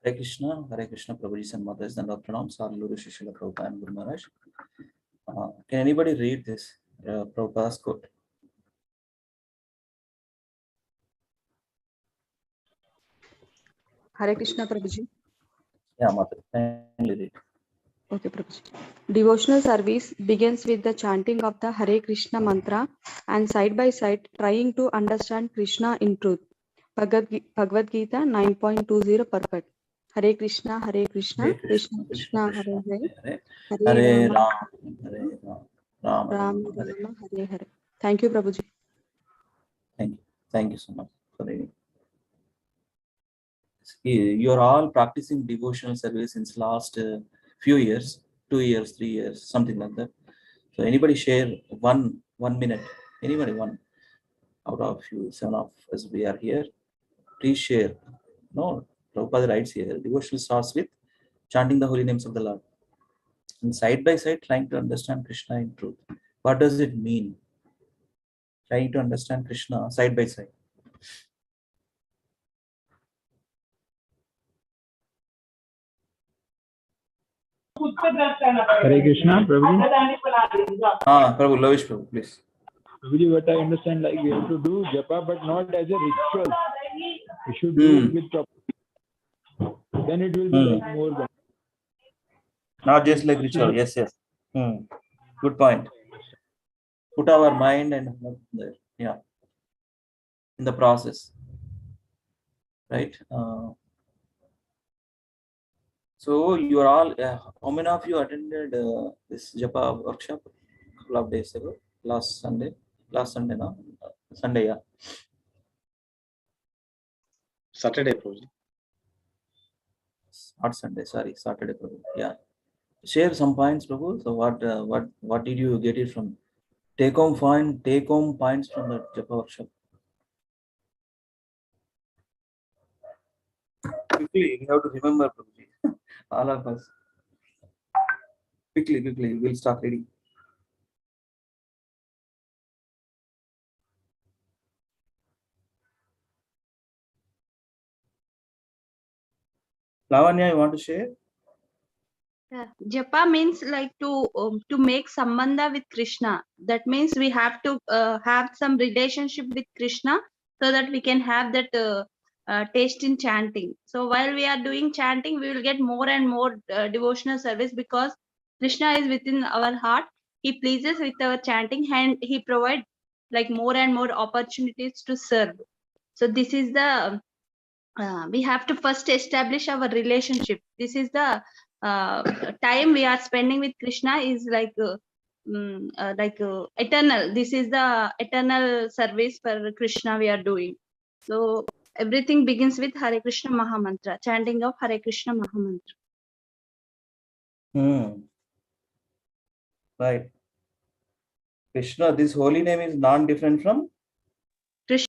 Hare Krishna, Prabhuji and Mothers and Pranam, Saluru Shishila Prabhupada and Guru Maharaj. Can anybody read this Prabhupada's quote? Hare Krishna, Prabhuji. Yeah, Mother, kindly read. Okay, Prabhuji. Devotional service begins with the chanting of the Hare Krishna mantra and side by side trying to understand Krishna in truth. Bhagavad Gita 9.20 perfect. Hare Krishna, Krishna Krishna, Krishna, Krishna, Hare Hare Ram, Hare Ram, Ram, Rama Hare. Rama, Hare Hare. Thank you, Prabhuji. Thank you so much for reading. You are all practicing devotional service since last few years, 2 years, 3 years, something like that. So anybody share one minute? Anybody one out of you, 7 of us we are here. Please share. No, Prabhupada writes here. Devotional starts with chanting the holy names of the Lord, and side by side trying to understand Krishna in truth. What does it mean? Trying to understand Krishna side by side. Hare Krishna, Prabhuji. Prabhu, Lavish Prabhu, please. Prabhuji, what I understand, like we have to do japa, but not as a ritual. We should do it with proper. Then it will be like more better. Not just like ritual. Yes. Good point. Put our mind and there. Yeah. In the process. Right. So you are all. How many of you attended this Japa workshop a couple of days ago? Last Sunday, no? Sunday, yeah. Saturday, Prabhuji. Not Sunday, sorry, Saturday, Prabhu. Yeah. Share some points, Prabhu. So what did you get it from? Take home points from the Japa workshop. Quickly, you have to remember, Prabhuji. All of us. Quickly, we'll start reading. Lavanya, you want to share? Yeah. Japa means like to make sambandha with Krishna. That means we have to have some relationship with Krishna so that we can have that taste in chanting. So while we are doing chanting, we will get more and more devotional service because Krishna is within our heart. He pleases with our chanting and he provides like more and more opportunities to serve. So this is the we have to first establish our relationship. This is the time we are spending with Krishna is like eternal. This is the eternal service for Krishna we are doing. So everything begins with Hare Krishna Mahamantra, chanting of Hare Krishna Mahamantra. Right. Krishna, this holy name is non-different from Krishna.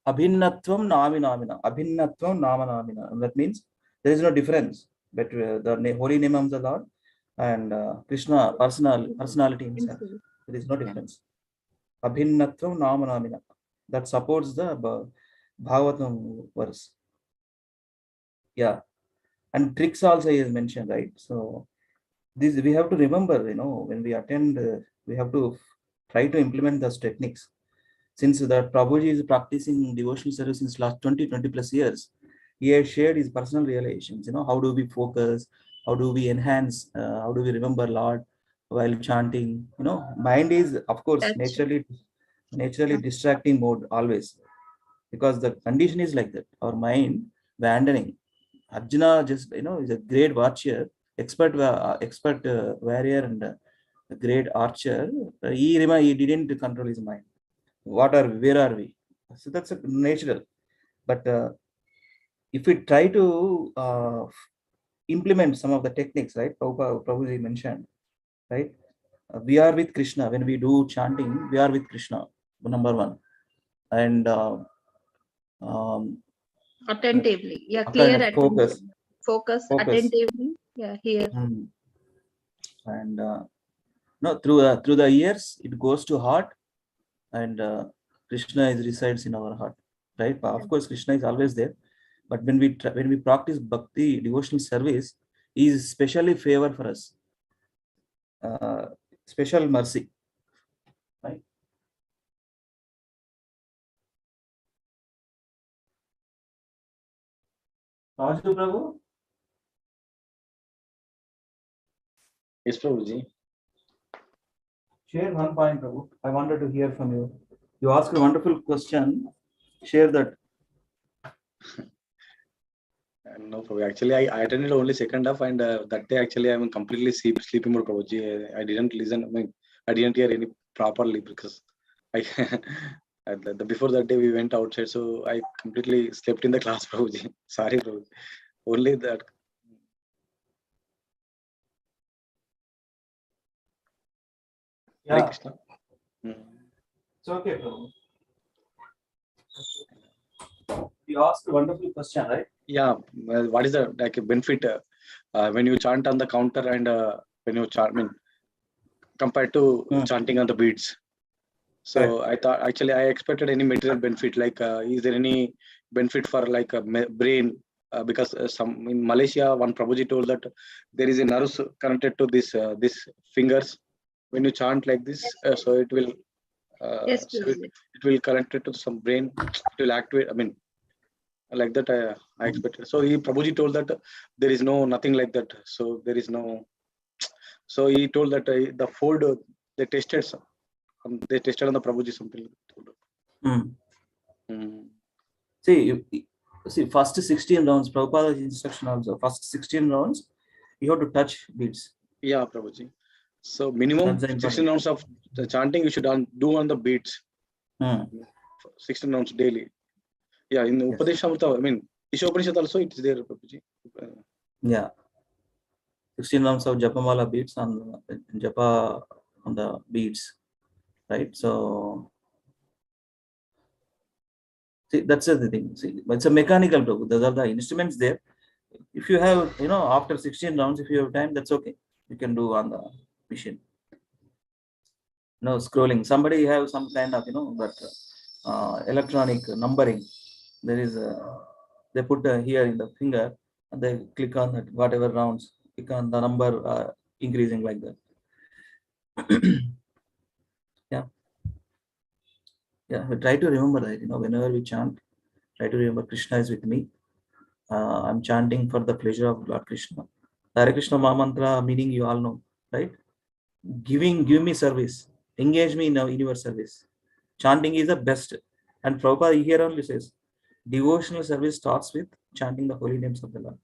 Abhinnatvam Naminamina. Abhinnatvam Namanamina. That means there is no difference between the holy name of the Lord and Krishna personality himself. There is no difference. Abhinnatvam Namanamina. That supports the Bhagavatam verse. Yeah. And tricks also is mentioned, right? So this we have to remember, when we attend, we have to try to implement those techniques. Since that Prabhuji is practicing devotional service since last 20 plus years, he has shared his personal realizations. How do we focus? How do we enhance? How do we remember Lord while chanting? Mind is, of course, naturally distracting mode always, because the condition is like that. Our mind wandering. Arjuna just, is a great archer, expert warrior and a great archer. He didn't control his mind. Where are we? So that's natural. But if we try to implement some of the techniques, right? Prabhuji mentioned, right? We are with Krishna. When we do chanting, we are with Krishna, number one. And Attentively. Yeah, clear focus. Focus attentively. Yeah, here. And through the ears, it goes to heart, and Krishna resides in our heart, right? Of course, Krishna is always there, but when we practice bhakti, devotional service, he is specially favor for us, special mercy, right? Raju Prabhu, Yes, Prabhuji. share one point, Prabhu. I wanted to hear from you. You asked a wonderful question. Share that. No, Prabhu. Actually, I attended only second half, and that day actually I'm completely sleeping mode, Prabhuji. I didn't listen. I mean, I didn't hear any properly because I before that day we went outside, so I completely slept in the class, Prabhuji. Sorry, Prabhuji. Only that. Hare Yeah, Krishna. Hmm. it's okay, Prabhu. You asked a wonderful question, right? Yeah, well, what is the like benefit when you chant on the counter and when you chant, I mean, compared to chanting on the beats? So I thought actually I expected any material benefit, like is there any benefit for like a brain? Because some in Malaysia, one Prabhuji told that there is a nerve connected to this fingers. When you chant like this, so it will Yes, so Prabhuji. it will connect it to some brain. It will activate. I mean, like that I expected. So he Prabhuji told that there is nothing like that. So there is no. So he told that the fold they tested they tested on the Prabhuji something. Mm. See, first 16 rounds, Prabhupada's instruction also, first 16 rounds, you have to touch beats. Yeah, Prabhuji. So minimum That's the 16 important. rounds of the chanting you should do on the beats. 16 rounds daily. Yeah, in Yes. Upadeshamrita, I mean, Ishopanishad also it is there, Prabhuji. Yeah. 16 rounds of Japamala beats on Japa on the beats, right? So see, that's the thing. See, it's a mechanical Prabhu. Those are the instruments there. If you have, after 16 rounds, if you have time, that's okay. You can do on the machine. No scrolling. Somebody have some kind of, that electronic numbering. There is they put here in the finger and they click on that whatever rounds, click on the number increasing like that. Yeah. Yeah. We try to remember that, whenever we chant, try to remember Krishna is with me. I'm chanting for the pleasure of Lord Krishna. Hare Krishna Mahamantra meaning you all know, right? Give me service. Engage me in your service. Chanting is the best. And Prabhupada here only says, devotional service starts with chanting the holy names of the Lord.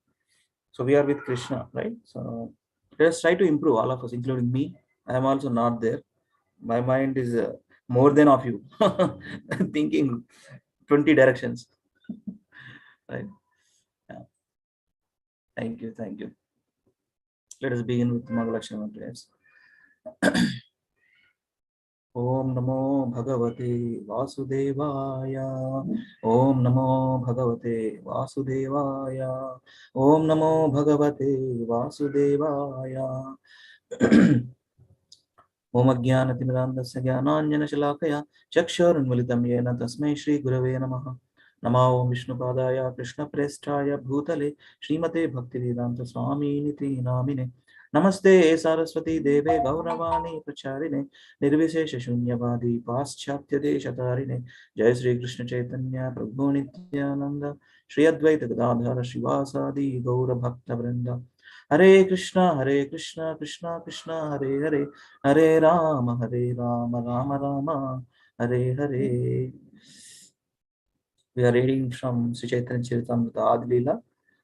So we are with Krishna, right? So let us try to improve, all of us, including me. I am also not there. My mind is more than of you, thinking 20 directions. Right? Yeah. Thank you. Let us begin with Mangalakshmi prayers. Om Namo Bhagavate Vasudevaya. Om Namo Bhagavate Vasudevaya. Om Namo Bhagavate Vasudevaya. Om Ajnanatimidandasya Jnananjana Shalakaya Chakshurunmilitam Yena Tasmai Shri Gurave Namaha. Namo Om Vishnupadaya Krishna Prestaya Bhutale Srimate Bhaktivedanta Swami Niti Namine. Namaste Saraswati Deve Gauravani Pracharine Nirvishesha Shunyavadi Paschatya Deshatarine Jai Sri Krishna Chaitanya Prabhu Nityananda Shri Advaita Gadadhara Shivasadi Gaura Bhakta Vrinda. Hare Krishna Krishna Krishna Hare Hare Hare Rama Rama Rama Hare Hare. We are reading from Sri Chaitanya Charitamrita Adi Leela,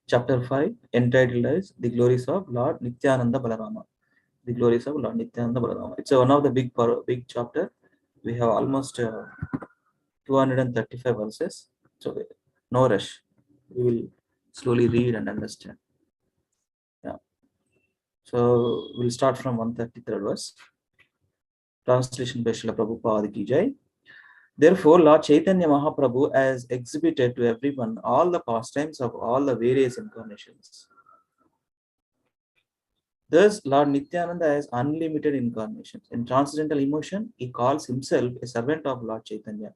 chapter 5, entitled as The Glories of Lord Nityananda Balarama. The Glories of Lord Nityananda Balarama. It's one of the big chapter. We have almost 235 verses. So no rush. We will slowly read and understand. Yeah. So we'll start from 133rd verse. Translation by Srila Prabhupada Ki Jai. Therefore, Lord Chaitanya Mahaprabhu has exhibited to everyone all the pastimes of all the various incarnations. Thus, Lord Nityananda has unlimited incarnations. In transcendental emotion, he calls himself a servant of Lord Chaitanya.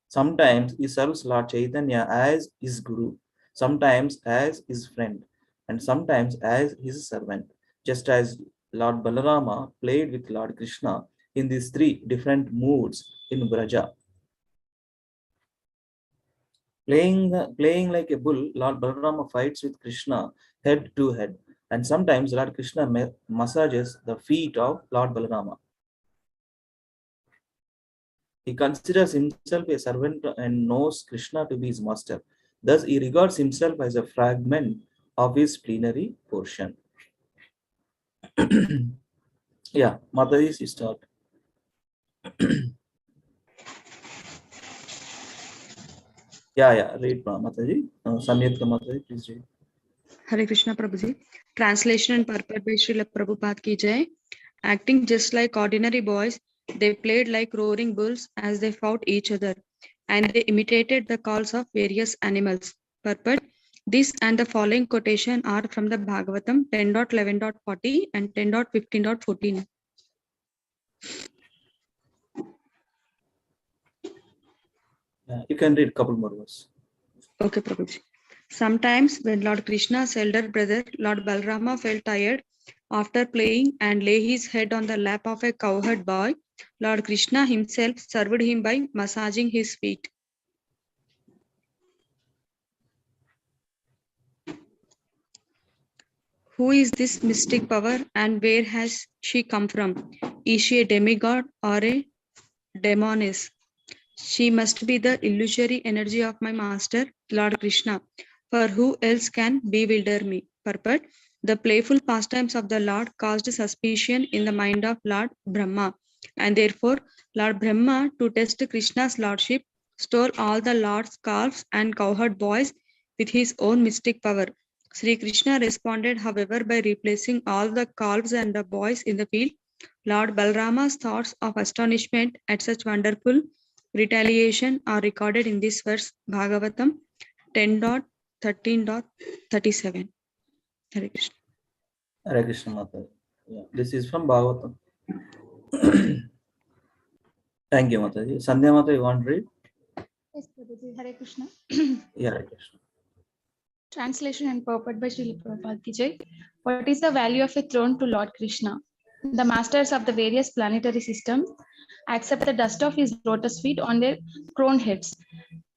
Sometimes he serves Lord Chaitanya as his guru, sometimes as his friend, and sometimes as his servant, just as Lord Balarama played with Lord Krishna in these three different moods in Braja. Playing like a bull, Lord Balarama fights with Krishna head to head, and sometimes Lord Krishna massages the feet of Lord Balarama. He considers himself a servant and knows Krishna to be his master. Thus, he regards himself as a fragment of his plenary portion. Yeah, Mataji, you start. Yeah, read Mataji. Samyukta Mataji, please read. Hare Krishna Prabhuji. Translation and purport by Srila Prabhupada ki jai. Acting just like ordinary boys, they played like roaring bulls as they fought each other, and they imitated the calls of various animals. Purport. This and the following quotation are from the Bhagavatam 10.11.40 and 10.15.14. You can read a couple more words. Okay, Prabhuji. Sometimes when Lord Krishna's elder brother, Lord Balrama, felt tired after playing and lay his head on the lap of a cowherd boy, Lord Krishna himself served him by massaging his feet. Who is this mystic power and where has she come from? Is she a demigod or a demoness? She must be the illusory energy of my master, Lord Krishna, for who else can bewilder me? Purport. The playful pastimes of the Lord caused suspicion in the mind of Lord Brahma, and therefore Lord Brahma, to test Krishna's lordship, stole all the Lord's calves and cowherd boys with his own mystic power. Sri Krishna responded, however, by replacing all the calves and the boys in the field. Lord Balrama's thoughts of astonishment at such wonderful retaliation are recorded in this verse, Bhagavatam 10.13.37. Hare Krishna. Hare Krishna Mataji. Yeah, this is from Bhagavatam. Thank you, Mataji. Sandhya Mata, you want to read? Yes, Prabhuji. Hare Krishna. Yeah, Hare Krishna. Translation and purport by Srila Prabhupada ki jai. What is the value of a throne to Lord Krishna? The masters of the various planetary systems accept the dust of his lotus feet on their crowned heads.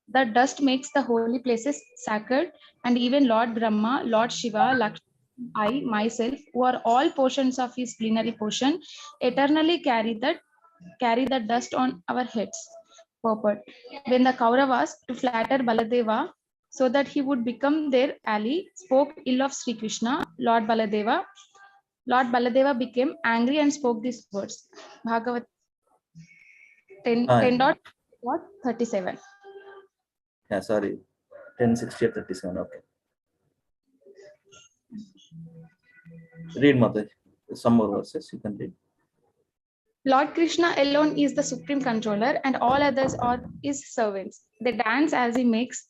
The dust makes the holy places sacred, and even Lord Brahma, Lord Shiva, Lakshmi, I, myself, who are all portions of his plenary portion, eternally carry the dust on our heads. Purport. When the Kauravas, to flatter Baladeva so that he would become their ally, spoke ill of Sri Krishna, Lord Baladeva became angry and spoke these words. Bhagavat 10.37. Yeah, sorry. 10:60 or 37. Okay. Read Mataji. Some more verses you can read. Lord Krishna alone is the supreme controller, and all others are his servants. They dance as he makes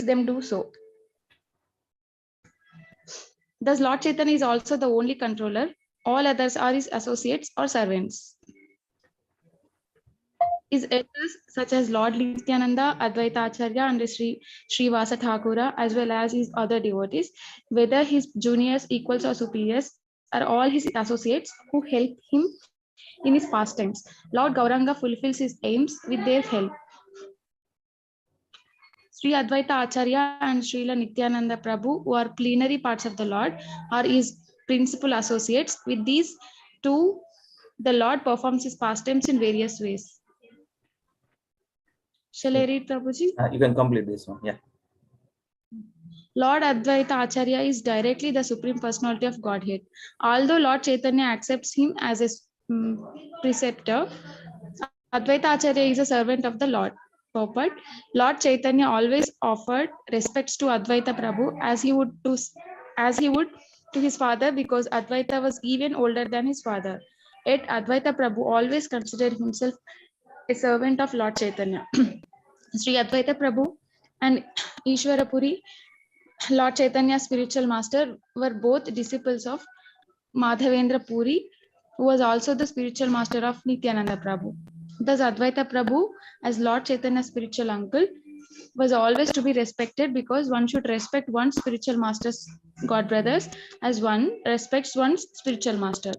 them do so. Thus, Lord Chaitanya is also the only controller. All others are his associates or servants. His elders, such as Lord Nityananda, Advaita Acharya, and Sri Vasa Thakura, as well as his other devotees, whether his juniors, equals, or superiors, are all his associates who help him in his pastimes. Lord Gauranga fulfills his aims with their help. Sri Advaita Acharya and Srila Nityananda Prabhu, who are plenary parts of the Lord, are his principal associates. With these two, the Lord performs his pastimes in various ways. Shall I read, Prabhuji? You can complete this one. Yeah. Lord Advaita Acharya is directly the Supreme Personality of Godhead. Although Lord Chaitanya accepts him as a preceptor, Advaita Acharya is a servant of the Lord. Purport. Lord Chaitanya always offered respects to Advaita Prabhu as he would to his father, because Advaita was even older than his father. Yet Advaita Prabhu always considered himself a servant of Lord Chaitanya. Sri Advaita Prabhu and Ishwara Puri, Lord Chaitanya's spiritual master, were both disciples of Madhavendra Puri, who was also the spiritual master of Nityananda Prabhu. Thus, Advaita Prabhu, as Lord Chaitanya's spiritual uncle, was always to be respected because one should respect one's spiritual master's god brothers as one respects one's spiritual master.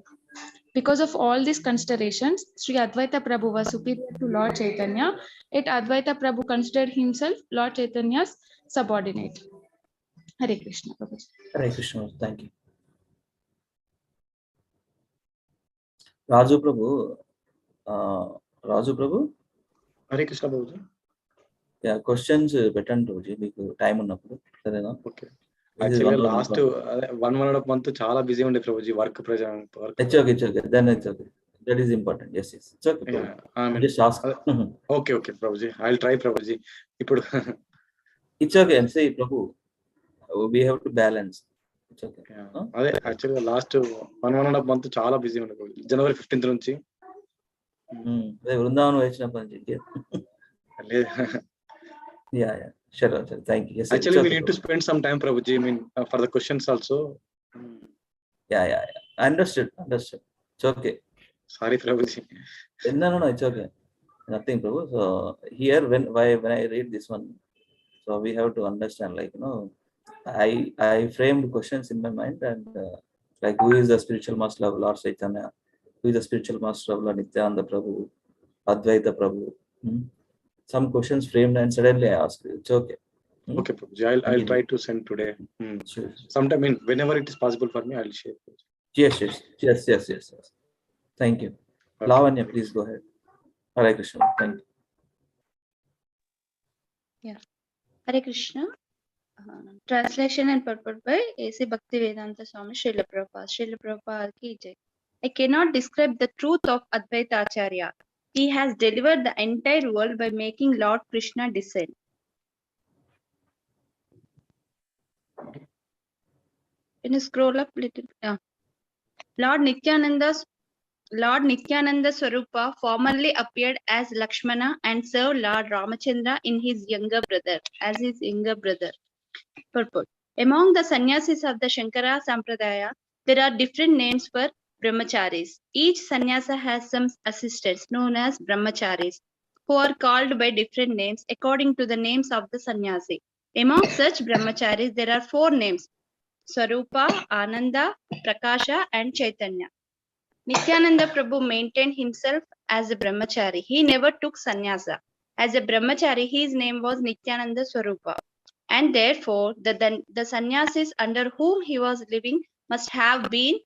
Because of all these considerations, Sri Advaita Prabhu was superior to Lord Chaitanya, yet Advaita Prabhu considered himself Lord Chaitanya's subordinate. Hare Krishna. Prabhuji. Hare Krishna. Thank you. Raju Prabhu. Raju Prabhu. Hare Krishna Babuji. Yeah, questions పెట్టండి రోజు మీకు time ఉన్నప్పుడు సరేనా? Okay. యాక్చువల్గా last 1.5 month చాలా busy ఉండే Prabhuji work work. It's okay. Then it's okay. That is important. Yes. It's okay. Yeah, Just ask. Okay, Prabhuji. I'll try Prabhuji. ఇప్పుడు It's okay. And say, Prabhu, we have to balance. It's okay. అదే యాక్చువల్గా last 1.5 month చాలా busy ఉండే Prabhuji. January 15th నుంచి. వృందావనం వచ్చినప్పటి నుంచి. Yeah. Sure. Thank you. Yes, actually, we need to spend some time, Prabhuji. I mean, for the questions also. Yeah. Understood. It's okay. Sorry, Prabhuji. No. It's okay. Nothing, Prabhu. So here, when I read this one, so we have to understand, like, I framed questions in my mind, and like, who is the spiritual master of Lord Chaitanya? Who is the spiritual master of Lord Nityananda Prabhu? Advaita Prabhu? Some questions framed, and suddenly I asked you. It's okay. Okay, Prabhuji. I'll try to send today. Sure. Sometime, whenever it is possible for me, I'll share. Yes. Thank you. Okay. Lavanya, please go ahead. Hare Krishna. Thank you. Yeah. Hare Krishna. Translation and purport by A.C. Bhaktivedanta Swami Srila Prabhupada. Srila Prabhupada ki jai. I cannot describe the truth of Advaita Acharya. He has delivered the entire world by making Lord Krishna descend. Can you scroll up a little? Lord Nityananda Swarupa formerly appeared as Lakshmana and served Lord Ramachandra in his younger brother. Purport. Among the sannyasis of the Shankara Sampradaya, there are different names for brahmacharis. Each sannyasa has some assistants known as brahmacharis, who are called by different names according to the names of the sannyasi. Among such brahmacharis, there are 4 names: Swarupa, Ananda, Prakasha, and Chaitanya. Nityananda Prabhu maintained himself as a brahmachari. He never took sannyasa. As a brahmachari, his name was Nityananda Swarupa. And therefore, the sannyasis under whom he was living must have been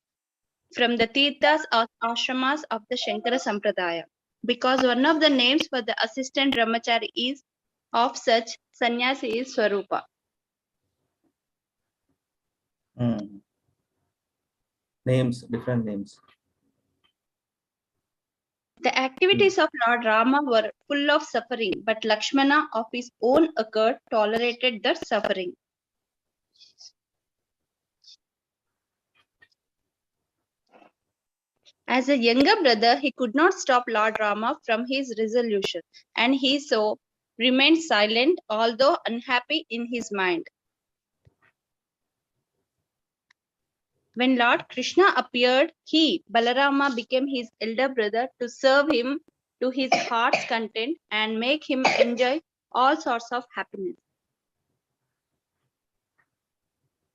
from the tirthas or ashramas of the Shankara Sampradaya, because one of the names for the assistant brahmachari is of such sannyasi is Swarupa. Names, different names. The activities of Lord Rama were full of suffering, but Lakshmana of his own accord tolerated that suffering. As a younger brother, he could not stop Lord Rama from his resolution, and he so remained silent, although unhappy in his mind. When Lord Krishna appeared, he, Balarama, became his elder brother to serve him to his heart's content and make him enjoy all sorts of happiness.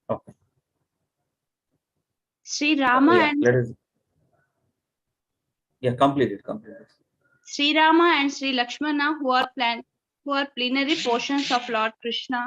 Okay. Sri Rama complete it. Sri Rama and Sri Lakshmana, who are plenary portions of Lord Krishna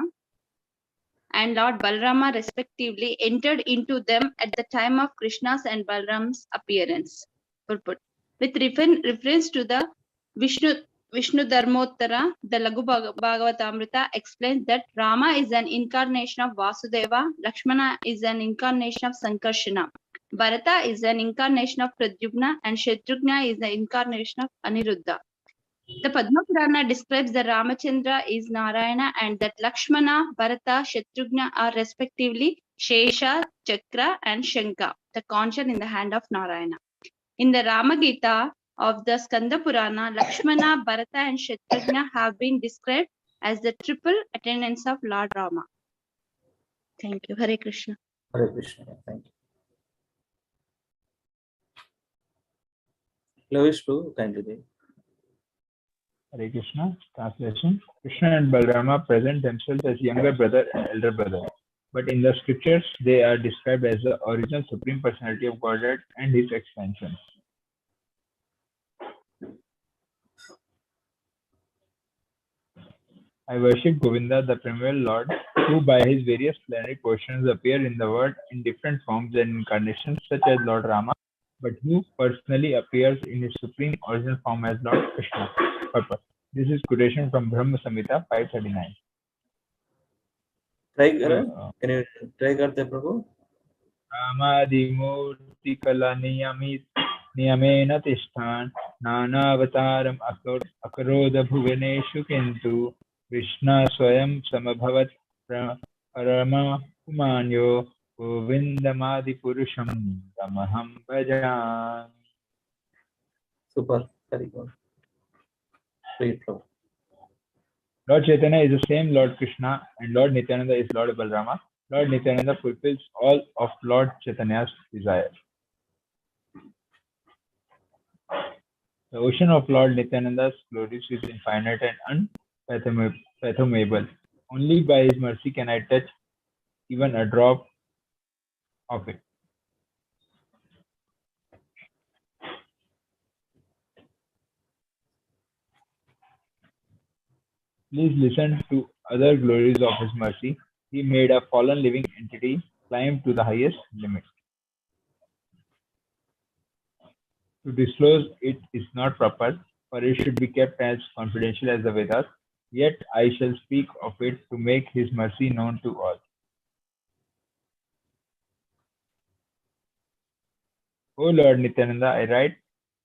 and Lord Balarama respectively, entered into them at the time of Krishna's and Balarama's appearance. With reference to the Vishnu Dharmottara, the Laghu Bhagavatamrita explains that Rama is an incarnation of Vasudeva, Lakshmana is an incarnation of Sankarshana, Bharata is an incarnation of Pradyumna, and Shatrugna is the incarnation of Aniruddha. The Padma Purana describes that Ramachandra is Narayana and that Lakshmana, Bharata, Shatrugna are respectively Shesha, Chakra, and Shankha, the conch in the hand of Narayana. In the Rama Gita of the Skanda Purana, Lakshmana, Bharata, and Shatrugna have been described as the triple attendants of Lord Rama. Thank you. Hare Krishna. Hare Krishna. Thank you. Lavish Prabhu, kindly. Hare Krishna. Translation. Krishna and Balarama present themselves as younger brother and elder brother. But in the scriptures, they are described as the original Supreme Personality of Godhead and his expansions. I worship Govinda, the primeval Lord, who by his various plenary portions appear in the world in different forms and incarnations, such as Lord Rama, but who personally appears in his supreme original form as Lord Krishna. Purpose. This is quotation from Brahma Samhita 539. Try, can you try karte Prabhu? Ramadimurti kala niyamena tishtan nanavataram akaroda bhuvaneshu kintu Krishna swayam samabhavat parama kumanyo govindamadi purusham tamaham bhajan. Super, very good. Great, Prabhu. Lord Chaitanya is the same Lord Krishna and Lord Nityananda is Lord Balarama. Lord Nityananda fulfills all of Lord Chaitanya's desires. The ocean of Lord Nityananda's glories is infinite and unfathomable. Only by his mercy can I touch even a drop of it. Please listen to other glories of his mercy. He made a fallen living entity climb to the highest limit. To disclose it is not proper, for it should be kept as confidential as the Vedas. Yet I shall speak of it to make his mercy known to all. O Lord Nityananda, I write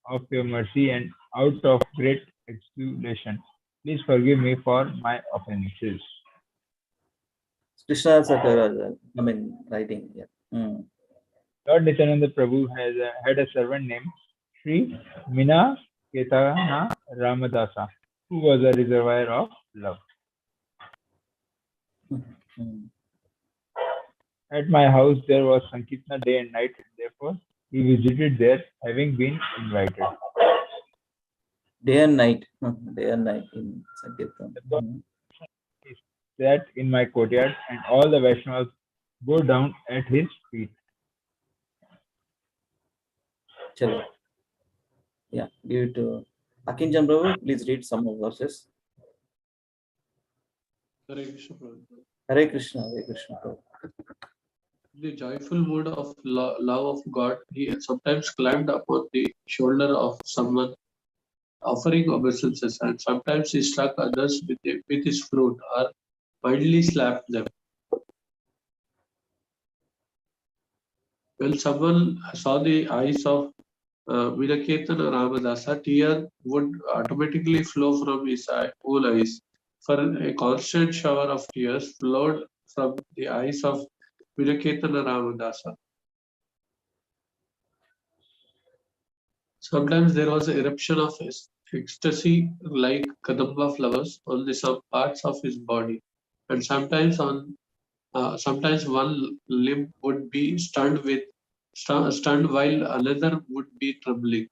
of your mercy and out of great exultation, please forgive me for my offenses. Krishna writing. Yeah. Lord Nityananda Prabhu had a servant named Sri Mina Ketana Ramadasa, who was a reservoir of love. At my house there was Sankirtana day and night, therefore he visited there, having been invited. Day and night. Day and night in Sankirtan. Sat in my courtyard, and all the Vaishnavas go down at his feet. Chalo. Yeah, give it to Akinjan Prabhu. Please read some of verses. Hare Krishna, Prabhu. Hare Krishna, Hare Krishna Prabhu. The joyful mood of love of God, he sometimes climbed upon the shoulder of someone offering obeisances, and sometimes he struck others with his flute or mildly slapped them. When someone saw the eyes of Viraketana Ramadasa, tear would automatically flow from his whole eyes. For a constant shower of tears flowed from the eyes of Viraketana Ramadasa. Sometimes there was an eruption of ecstasy like kadamba flowers on the some parts of his body, and sometimes one limb would be stunned while another would be trembling.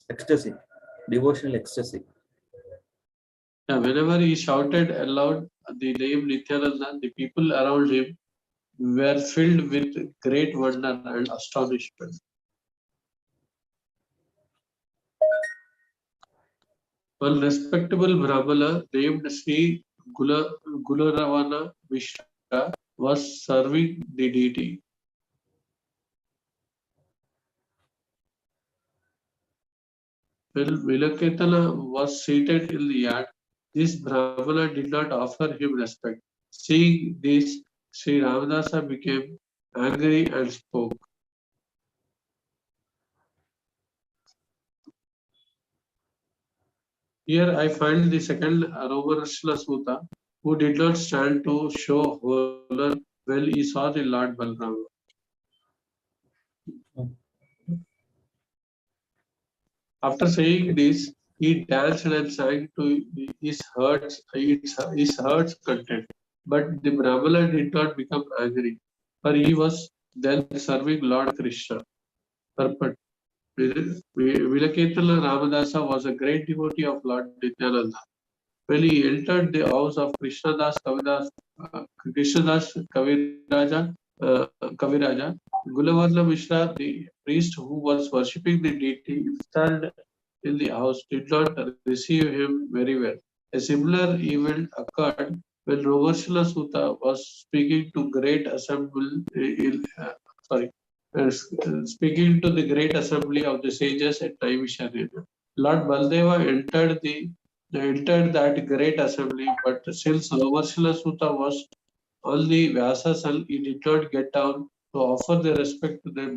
Ecstasy, devotional ecstasy. Yeah, whenever he shouted aloud the name Nityananda, the people around him were filled with great wonder and astonishment. One respectable Brahmana named Sri Gularavana Mishra was serving the deity. When Vilaketana was seated in the yard, this Brahmana did not offer him respect. Seeing this, Sri Ramadasa became angry and spoke. Here I find the second Romarashla Sutta, who did not stand to show honor when he saw the Lord Balrama. After saying this, he danced and sang to his heart's content. But the Brahmana did not become angry, for he was then serving Lord Krishna. Purport. Vilaketala Ramadasa was a great devotee of Lord Nityananda. When he entered the house of Krishnadas Kaviraja, Gulavarla Mishra, the priest who was worshipping the deity installed in the house, did not receive him very well. A similar event occurred when Rovarshila Sutta was speaking to speaking to the great assembly of the sages at Naimisharya. Lord Baldeva entered that great assembly, but since Rovarshila Sutta was on the Vyasasal, he did not get down to offer the respect to the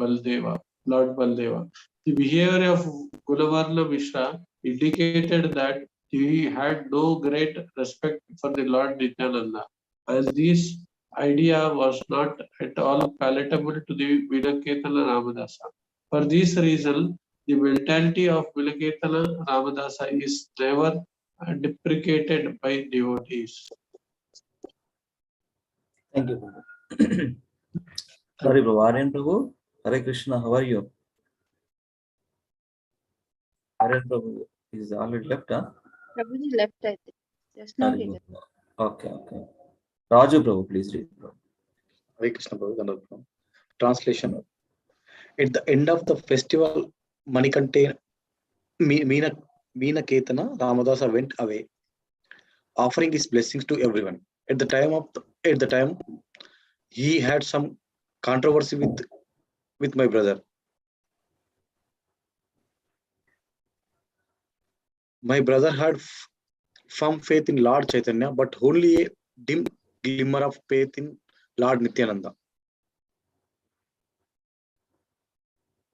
Lord Baldeva. The behavior of Gulavarla Mishra indicated that he had no great respect for the Lord Nityananda, and this idea was not at all palatable to the Vilaketala Ramadasa. For this reason, the mentality of Vilaketala Ramadasa is never deprecated by devotees. Thank you, Prabhu. Sorry, Prabhu. Aryan Prabhu. Hare Krishna, how are you? Aryan Prabhu is already left, huh? Prabhuji left, I think. Just now he left. Okay. Raju Prabhu, please read. Hare Krishna Prabhu. Translation. At the end of the festival, Manikante Meena Ketana Ramadasa went away, offering his blessings to everyone. At the time, he had some controversy with my brother. My brother had firm faith in Lord Chaitanya, but only a dim glimmer of faith in Lord Nityananda.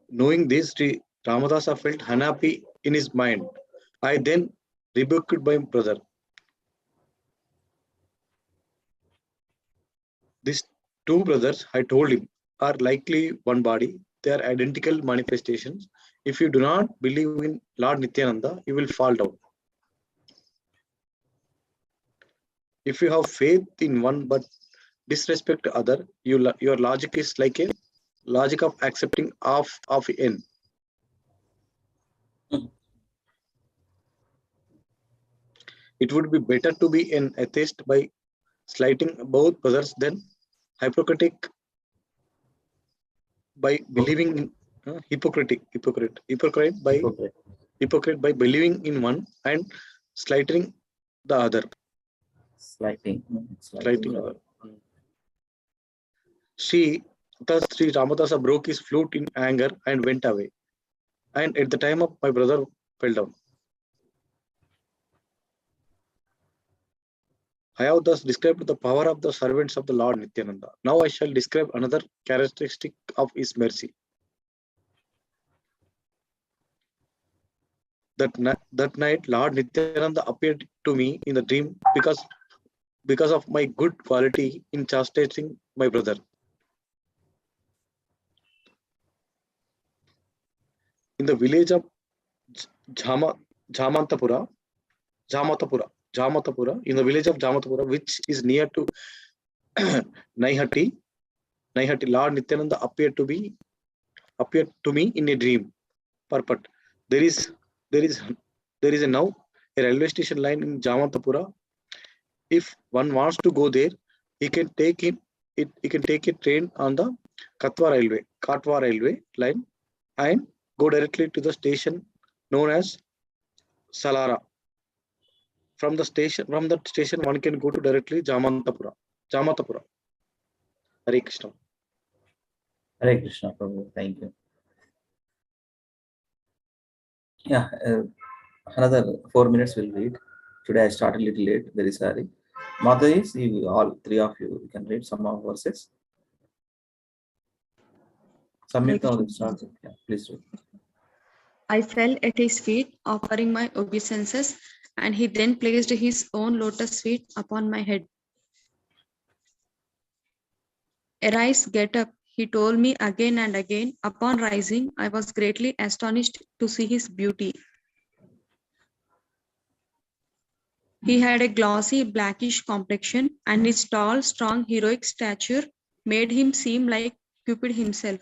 Knowing this, Sri Ramadasa felt unhappy in his mind. I then rebuked my brother. These two brothers, I told him, are likely one body. They are identical manifestations. If you do not believe in Lord Nityananda, you will fall down. If you have faith in one but disrespect the other, your logic is like a logic of accepting half of n. It would be better to be an atheist by slighting both brothers than hypocrite by believing in hypocrite by believing in one and slighting the other. Slighting other. Thus Sri Ramadasa broke his flute in anger and went away. And at the time of my brother fell down. I have thus described the power of the servants of the Lord Nityananda. Now I shall describe another characteristic of his mercy. That night, Lord Nityananda appeared to me in the dream because of my good quality in chastising my brother. In the village of Jamatapura, in the village of Jamatapura, which is near to Naihati, Lord Nityananda appeared to me in a dream. Purport. There is now a railway station line in Jamatapura. If one wants to go there, he can take a train on the Katwa railway line and go directly to the station known as Salara. From the station, one can go to directly Jamatapura. Hare Krishna. Hare Krishna, Prabhu. Thank you. Yeah, another 4 minutes we'll read. Today I started a little late. Very sorry. Mataji, all three of you can read some of verses. Samyukta will start. Yeah, please read. I fell at his feet, offering my obeisances, and he then placed his own lotus feet upon my head. Arise, get up, he told me again and again. Upon rising, I was greatly astonished to see his beauty. He had a glossy, blackish complexion, and his tall, strong, heroic stature made him seem like Cupid himself.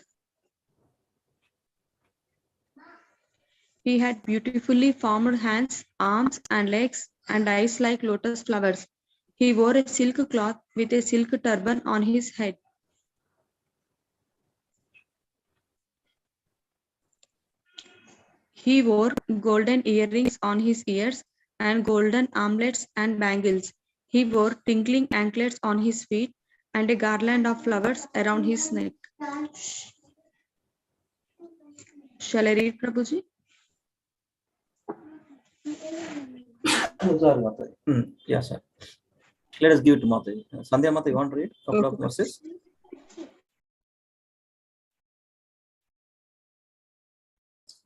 He had beautifully formed hands, arms, and legs, and eyes like lotus flowers. He wore a silk cloth with a silk turban on his head. He wore golden earrings on his ears and golden armlets and bangles. He wore tinkling anklets on his feet and a garland of flowers around his neck. Shall I read, Prabhuji? Sorry, Mataji. Yeah, sir. Let us give it to Mataji. Sandhya Mata, you want to read a couple of verses?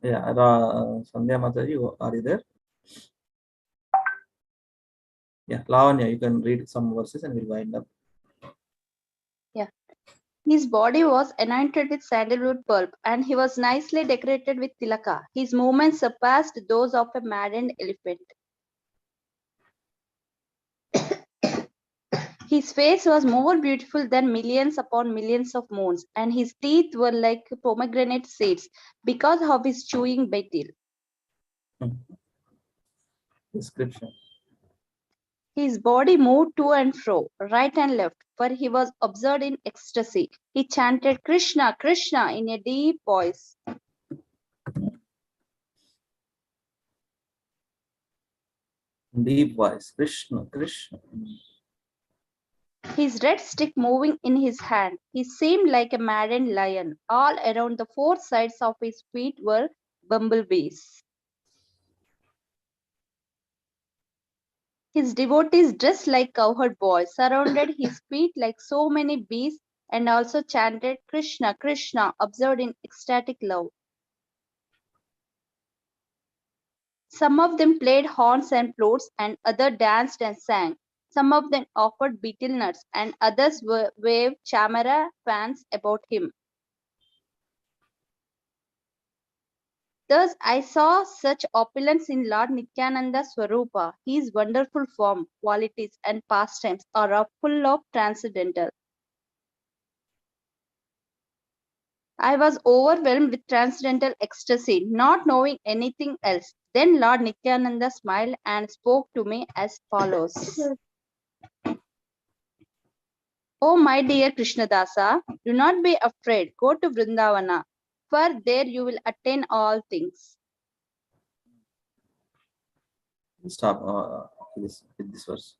Yeah, Sandhya Mataji, are you there? Yeah, Lavanya, you can read some verses and we'll wind up. His body was anointed with sandalwood pulp, and he was nicely decorated with tilaka. His movements surpassed those of a maddened elephant. His face was more beautiful than millions upon millions of moons, and his teeth were like pomegranate seeds because of his chewing betel. Description. His body moved to and fro, right and left, for he was absorbed in ecstasy. He chanted Krishna, Krishna in a deep voice. Deep voice. Krishna, Krishna. His red stick moving in his hand, he seemed like a maddened lion. All around the four sides of his feet were bumblebees. His devotees, dressed like cowherd boys, surrounded his feet like so many bees and also chanted Krishna, Krishna, absorbed in ecstatic love. Some of them played horns and flutes, and others danced and sang. Some of them offered betel nuts, and others waved chamara fans about him. Thus I saw such opulence in Lord Nityananda Swarupa. His wonderful form, qualities, and pastimes are full of transcendental. I was overwhelmed with transcendental ecstasy, not knowing anything else. Then Lord Nityananda smiled and spoke to me as follows. Oh, my dear Krishnadasa, do not be afraid. Go to Vrindavana, for there you will attain all things. Stop with this verse.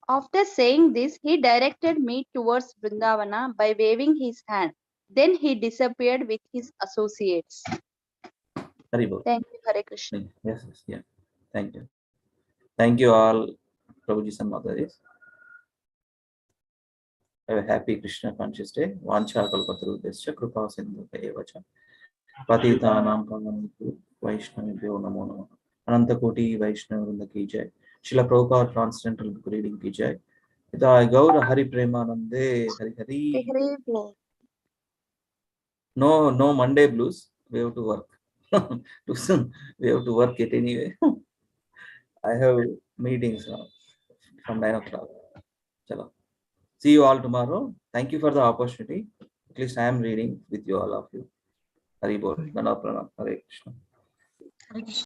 After saying this, he directed me towards Vrindavana by waving his hand. Then he disappeared with his associates. Haribol. Thank you, Hare Krishna. Yes, yes, yeah. Thank you. Thank you all, Prabhuji and Mataji. Have a happy Krishna conscious day. Vancha kalpatarubhyascha kripa sindhubhya eva cha. Patitanam pavanebhyo Vaishnavibhyo namo namaha. Ananta Koti Vaishnava Vrinda ki jai. Srila Prabhupada Transcendental Book Reading ki jai. Ita Gaura Hari Premanande Hari Hari. No Monday blues. We have to work. Too soon. We have to work it anyway. I have meetings now from 9 o'clock. Chalo. See you all tomorrow. Thank you for the opportunity. At least I am reading with you all of you. Hari Bol. Nana Pranam. Hare Krishna.